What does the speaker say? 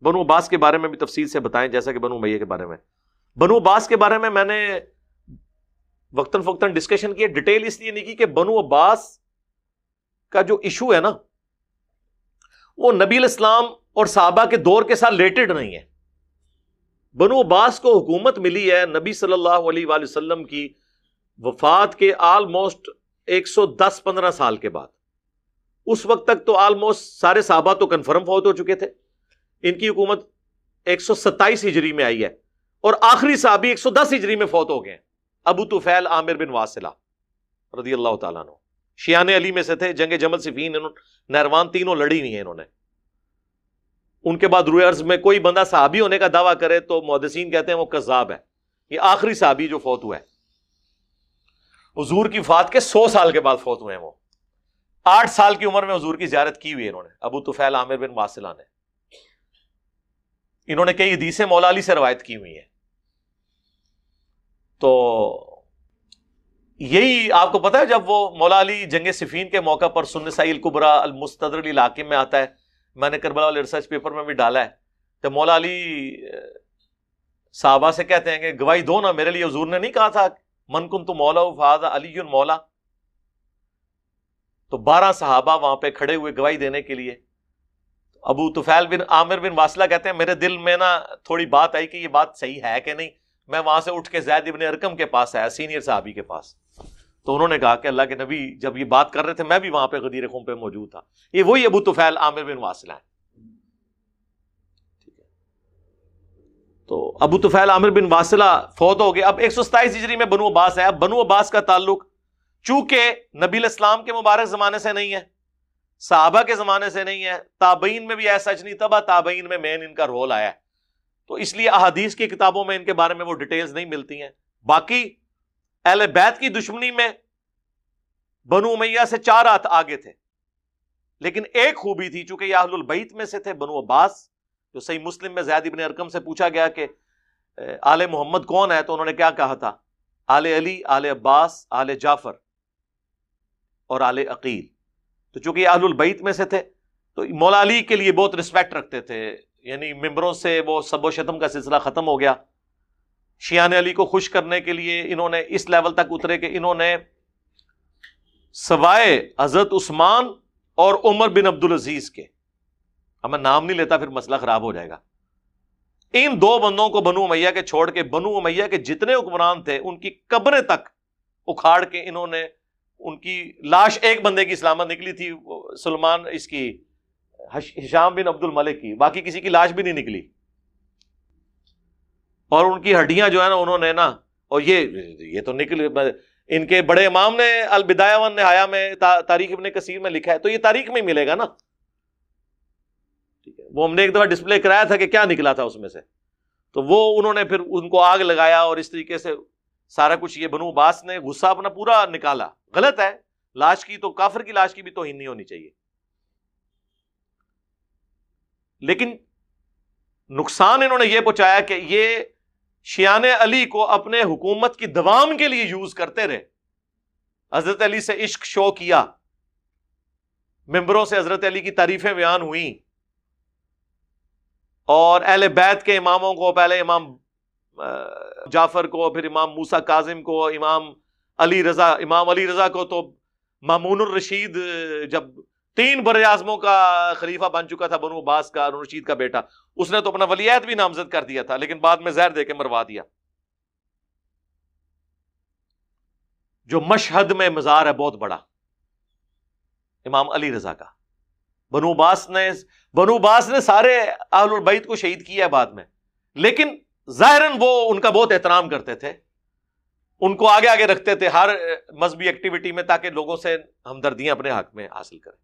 بنو عباس کے بارے میں بھی تفصیل سے بتائیں جیسا کہ بنو امیہ کے بارے میں. بنو عباس کے بارے میں نے وقتاً فوقتاً ڈسکشن کی، ڈیٹیل اس لیے نہیں کی کہ بنو عباس کا جو ایشو ہے نا وہ نبی الاسلام اور صحابہ کے دور کے ساتھ ریلیٹڈ نہیں ہے. بنو عباس کو حکومت ملی ہے نبی صلی اللہ علیہ وآلہ وسلم کی وفات کے آلموسٹ 110-15 سال کے بعد. اس وقت تک تو آلموسٹ سارے صحابہ تو کنفرم فوت ہو چکے تھے. ان کی حکومت 127 ہجری میں آئی ہے اور آخری صحابی 110 ہجری میں فوت ہو گئے ہیں، ابو طفیل عامر بن واصلہ رضی اللہ تعالیٰ عنہ. شیعان علی میں سے تھے، جنگ جمل صفین نہروان تینوں لڑی ہوئی ہیں انہوں نے. ان کے بعد روئے ارض میں کوئی بندہ صحابی ہونے کا دعویٰ کرے تو محدثین کہتے ہیں وہ کذاب ہے. یہ آخری صحابی جو فوت ہوا ہے حضور کی وفات کے 100 سال کے بعد فوت ہوئے ہیں. وہ 8 سال کی عمر میں حضور کی زیارت کی ہوئی ہے انہوں نے، ابو طفیل عامر بن واصلہ نے. انہوں نے کئی حدیثیں مولا علی سے روایت کی ہوئی ہیں. تو یہی آپ کو پتا ہے جب وہ مولا علی جنگ صفین کے موقع پر سنن نسائی الکبریٰ المستدرک للحاکم میں آتا ہے، میں نے کربلا والے ریسرچ پیپر میں بھی ڈالا ہے، تو مولا علی صحابہ سے کہتے ہیں کہ گواہی دو نا میرے لیے. حضور نے نہیں کہا تھا من کنت مولا فہذا علی مولا؟ تو 12 صحابہ وہاں پہ کھڑے ہوئے گواہی دینے کے لیے. ابو طفیل بن عامر بن واصلہ کہتے ہیں میرے دل میں نا تھوڑی بات آئی کہ یہ بات صحیح ہے کہ نہیں. میں وہاں سے اٹھ کے زید ابن ارقم کے پاس آیا، سینئر صحابی کے پاس. تو انہوں نے کہا کہ اللہ کے نبی جب یہ بات کر رہے تھے میں بھی وہاں پہ غدیر خم پہ موجود تھا. یہ وہی ابو طفیل عامر بن واصلہ ہے. تو ابو طفیل عامر بن واصلہ فوت ہو گئے. اب 127 ہجری میں بنو عباس ہے. اب بنو عباس کا تعلق چونکہ نبی الاسلام کے مبارک زمانے سے نہیں ہے، صحابہ کے زمانے سے نہیں ہے، تابعین میں بھی ایسا سچ نہیں، تبا تابعین میں مین ان کا رول آیا ہے، تو اس لیے احادیث کی کتابوں میں ان کے بارے میں وہ ڈیٹیلز نہیں ملتی ہیں. باقی اہل بیت کی دشمنی میں بنو امیہ سے 4 ہاتھ آگے تھے، لیکن ایک خوبی تھی چونکہ یہ اہل البیت میں سے تھے. بنو عباس جو صحیح مسلم میں زید ابن ارقم سے پوچھا گیا کہ آل محمد کون ہے، تو انہوں نے کیا کہا تھا؟ آل علی، آل عباس، آل جعفر اور آل عقیل. تو چونکہ یہ اہل البیت میں سے تھے تو مولا علی کے لیے بہت رسپیکٹ رکھتے تھے، یعنی ممبروں سے وہ سب و شتم کا سلسلہ ختم ہو گیا. شیعان علی کو خوش کرنے کے لیے انہوں نے اس لیول تک اترے کہ انہوں نے سوائے حضرت عثمان اور عمر بن عبدالعزیز کے، اب میں نام نہیں لیتا پھر مسئلہ خراب ہو جائے گا، ان 2 بندوں کو بنو امیہ کے چھوڑ کے بنو امیہ کے جتنے حکمران تھے ان کی قبریں تک اکھاڑ کے انہوں نے ان کی لاش، ایک بندے کی سلامت نکلی تھی سلمان اس کی ہشام بن عبد الملک کی، باقی کسی کی لاش بھی نہیں نکلی. اور ان کی ہڈیاں جو ہے نا انہوں نے نا، اور یہ تو نکل، ان کے بڑے امام نے البدایہ والنہایہ میں تاریخ ابن کثیر میں لکھا ہے، تو یہ تاریخ میں ہی ملے گا نا. ٹھیک ہے، وہ ہم نے ایک دفعہ ڈسپلے کرایا تھا کہ کیا نکلا تھا اس میں سے، تو وہ انہوں نے پھر ان کو آگ لگایا اور اس طریقے سے سارا کچھ. یہ بنو عباس نے غصہ اپنا پورا نکالا. غلط ہے، لاش کی تو کافر کی لاش کی بھی توہین نہیں ہونی چاہیے، لیکن نقصان انہوں نے یہ پہنچایا کہ یہ شیعان علی کو اپنے حکومت کی دوام کے لیے یوز کرتے رہے. حضرت علی سے عشق شو کیا، ممبروں سے حضرت علی کی تعریفیں بیان ہوئیں، اور اہل بیت کے اماموں کو، پہلے امام جعفر کو، پھر امام موسیٰ کاظم کو، امام علی رضا کو، تو مامون الرشید جب 3 بر اعظموں کا خلیفہ بن چکا تھا بنو عباس کا، ہارون رشید کا بیٹا، اس نے تو اپنا ولی عہد بھی نامزد کر دیا تھا، لیکن بعد میں زہر دے کے مروا دیا. جو مشہد میں مزار ہے بہت بڑا امام علی رضا کا، بنو عباس نے سارے اہل البیت کو شہید کیا بعد میں، لیکن ظاہراً وہ ان کا بہت احترام کرتے تھے، ان کو آگے رکھتے تھے ہر مذہبی ایکٹیویٹی میں تاکہ لوگوں سے ہمدردیاں اپنے حق میں حاصل کریں.